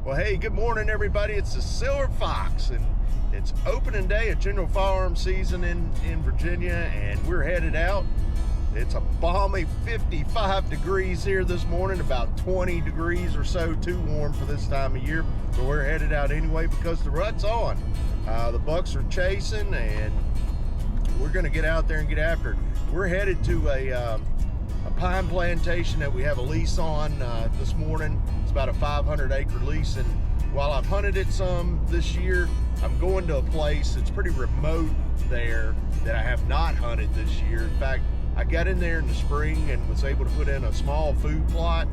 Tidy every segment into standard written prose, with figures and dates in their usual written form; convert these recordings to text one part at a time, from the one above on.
Well, hey, good morning, everybody. It's the Silver Fox, and it's opening day of general firearm season in Virginia, and we're headed out. It's a balmy 55 degrees here this morning, about 20 degrees or so too warm for this time of year, but we're headed out anyway because the rut's on. The bucks are chasing, and we're going to get out there and get after it. We're headed to a pine plantation that we have a lease on this morning. It's about a 500-acre lease, and while I've hunted it some this year, I'm going to a place that's pretty remote there that I have not hunted this year. In fact, I got in there in the spring and was able to put in a small food plot,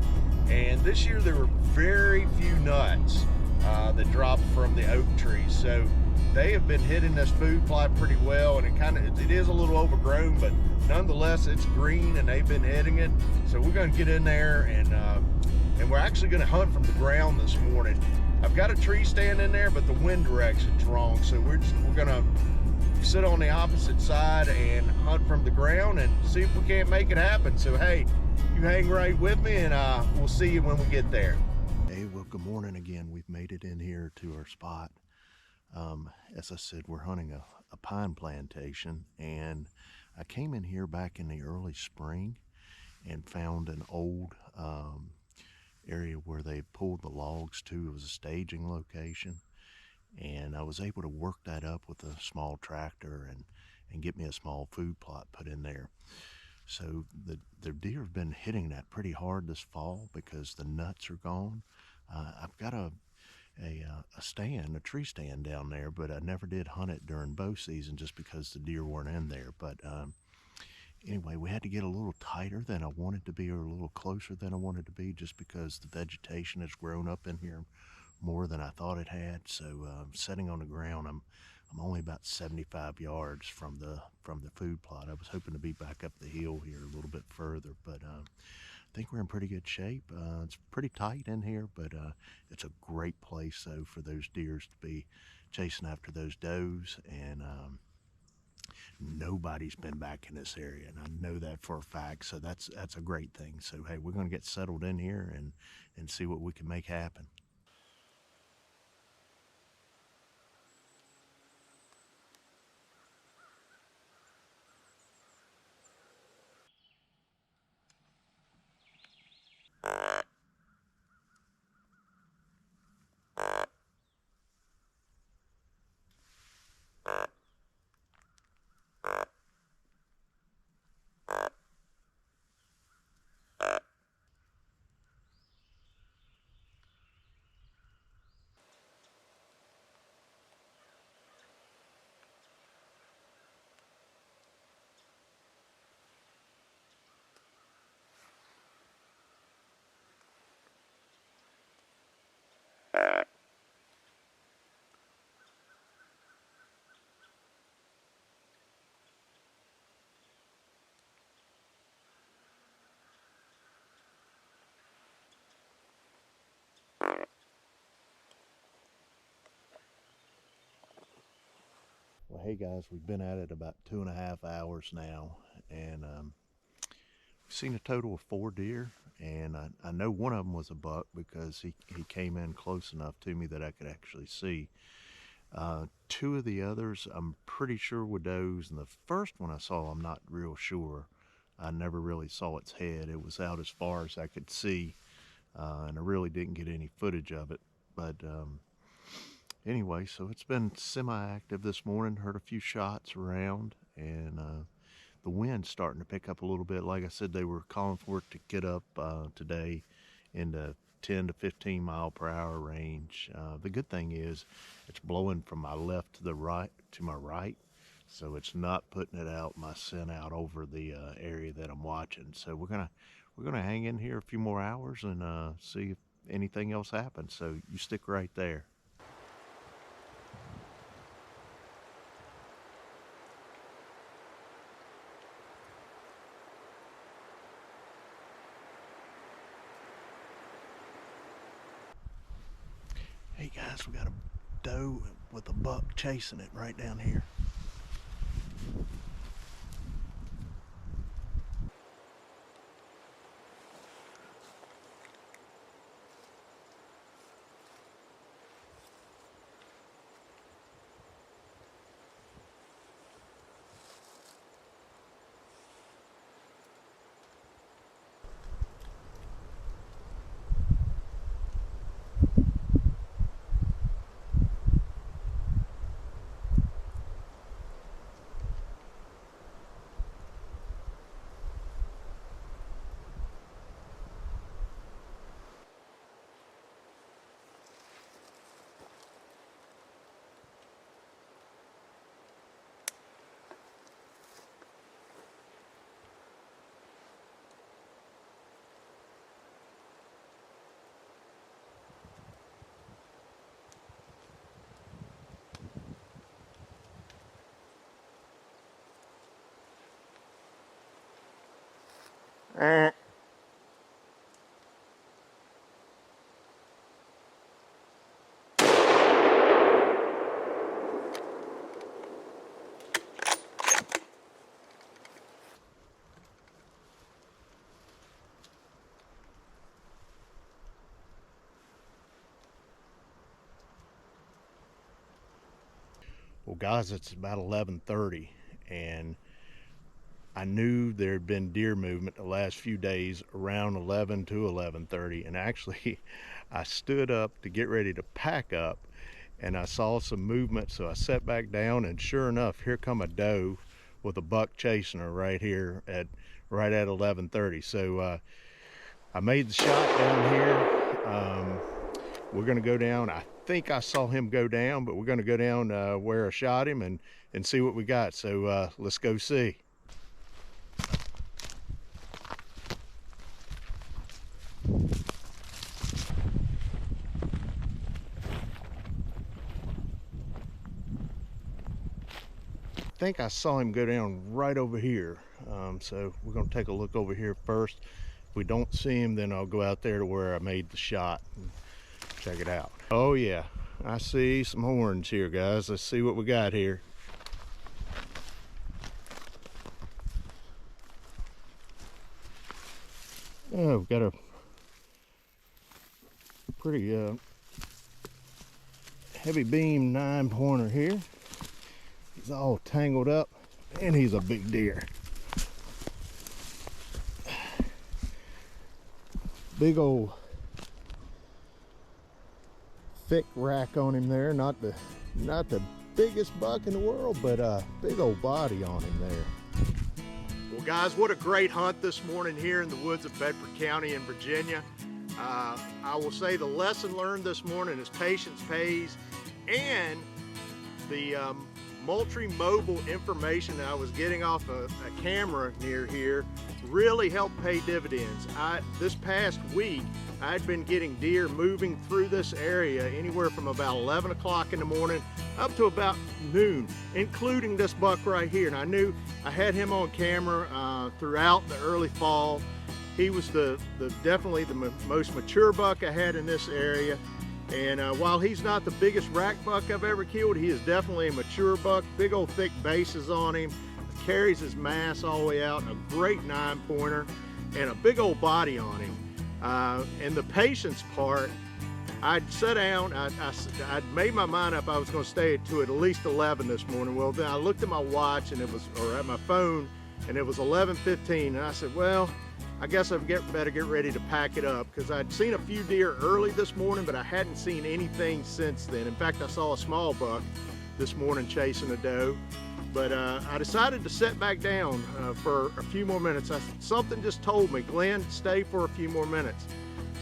and this year there were very few nuts that dropped from the oak trees. So they have been hitting this food plot pretty well, and it is a little overgrown, but nonetheless it's green and they've been hitting it. So we're going to get in there and we're actually going to hunt from the ground this morning. I've got a tree stand in there, but the wind direction's wrong, so we're going to sit on the opposite side and hunt from the ground and see if we can't make it happen. So hey, you hang right with me, and we'll see you when we get there. Hey, well, good morning again. We've made it in here to our spot. As I said, we're hunting a pine plantation, and I came in here back in the early spring and found an old area where they pulled the logs to. It was a staging location, and I was able to work that up with a small tractor and get me a small food plot put in there. So the deer have been hitting that pretty hard this fall because the nuts are gone. I've got a tree stand down there, but I never did hunt it during bow season just because the deer weren't in there. But anyway, we had to get a little tighter than I wanted to be, or a little closer than I wanted to be, just because the vegetation has grown up in here more than I thought it had. So sitting on the ground, I'm only about 75 yards from the food plot. I was hoping to be back up the hill here a little bit further, but I think we're in pretty good shape. It's pretty tight in here, but it's a great place though for those deers to be chasing after those does, and nobody's been back in this area, and I know that for a fact, so that's a great thing. So hey, we're going to get settled in here and see what we can make happen. Well, hey guys, we've been at it about 2.5 hours now, and we've seen a total of 4 deer, and I know one of them was a buck because he came in close enough to me that I could actually see. 2 of the others I'm pretty sure were does, and the first one I saw I'm not real sure. I never really saw its head. It was out as far as I could see, and I really didn't get any footage of it, but anyway, so it's been semi-active this morning. Heard a few shots around, and the wind's starting to pick up a little bit. Like I said, they were calling for it to get up today in the 10 to 15 mile per hour range. The good thing is it's blowing from my left to the right, to my right, so it's not putting it out, my scent out over the area that I'm watching. So we're gonna hang in here a few more hours and see if anything else happens. So you stick right there. Hey guys, we got a doe with a buck chasing it right down here. Well, guys, it's about 11:30, and I knew there had been deer movement the last few days around 11 to 11:30, and actually I stood up to get ready to pack up, and I saw some movement, so I sat back down, and sure enough, here come a doe with a buck chasing her right here at 11:30. So I made the shot down here. We're gonna go down. I think I saw him go down, but we're gonna go down where I shot him and see what we got. So let's go see. I think I saw him go down right over here. So we're gonna take a look over here first. If we don't see him, then I'll go out there to where I made the shot and check it out. Oh yeah, I see some horns here, guys. Let's see what we got here. Oh, we've got a pretty heavy beam 9-pointer here. He's all tangled up, and he's a big deer. Big old thick rack on him there. Not the biggest buck in the world, but a big old body on him there. Well, guys, what a great hunt this morning here in the woods of Bedford County in Virginia. I will say the lesson learned this morning is patience pays, and the multi-mobile information that I was getting off a camera near here really helped pay dividends. This past week, I'd been getting deer moving through this area anywhere from about 11 o'clock in the morning up to about noon, including this buck right here. And I knew I had him on camera throughout the early fall. He was definitely the most mature buck I had in this area. And while he's not the biggest rack buck I've ever killed, he is definitely a mature buck. Big old thick bases on him, carries his mass all the way out, a great 9-pointer, and a big old body on him. And the patience part, I'd sat down, I'd made my mind up I was going to stay to at least 11 this morning. Well, then I looked at my watch, and or at my phone, and it was 11:15, and I said, well, I guess I better get ready to pack it up, because I'd seen a few deer early this morning, but I hadn't seen anything since then. In fact, I saw a small buck this morning chasing a doe, but I decided to sit back down for a few more minutes. Something just told me, Glenn, stay for a few more minutes.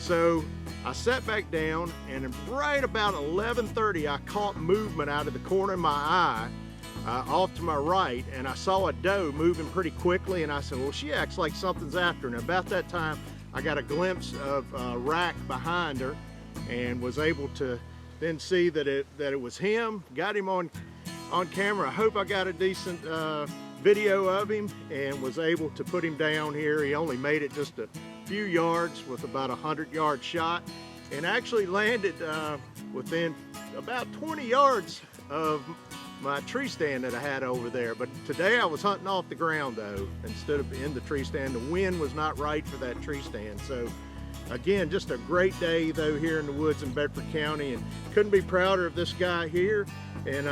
So I sat back down, and right about 11:30, I caught movement out of the corner of my eye off to my right, and I saw a doe moving pretty quickly, and I said, well, she acts like something's after her. And about that time, I got a glimpse of a rack behind her, and was able to then see that it was him. Got him on camera. I hope I got a decent video of him, and was able to put him down here. He only made it just a few yards with about a 100-yard shot, and actually landed within about 20 yards of my tree stand that I had over there. But today I was hunting off the ground though, instead of in the tree stand. The wind was not right for that tree stand. So again, just a great day though here in the woods in Bedford County, and couldn't be prouder of this guy here. And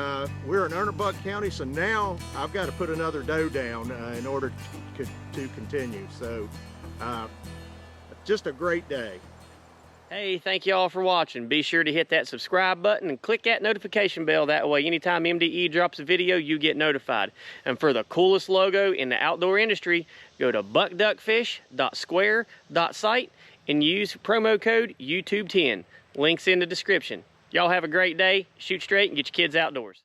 we're in Underbuck County, so now I've got to put another doe down in order to continue. So just a great day. Hey, thank you all for watching. Be sure to hit that subscribe button and click that notification bell. That way, anytime MDE drops a video, you get notified. And for the coolest logo in the outdoor industry, go to buckduckfish.square.site and use promo code YouTube10. Links in the description. Y'all have a great day. Shoot straight and get your kids outdoors.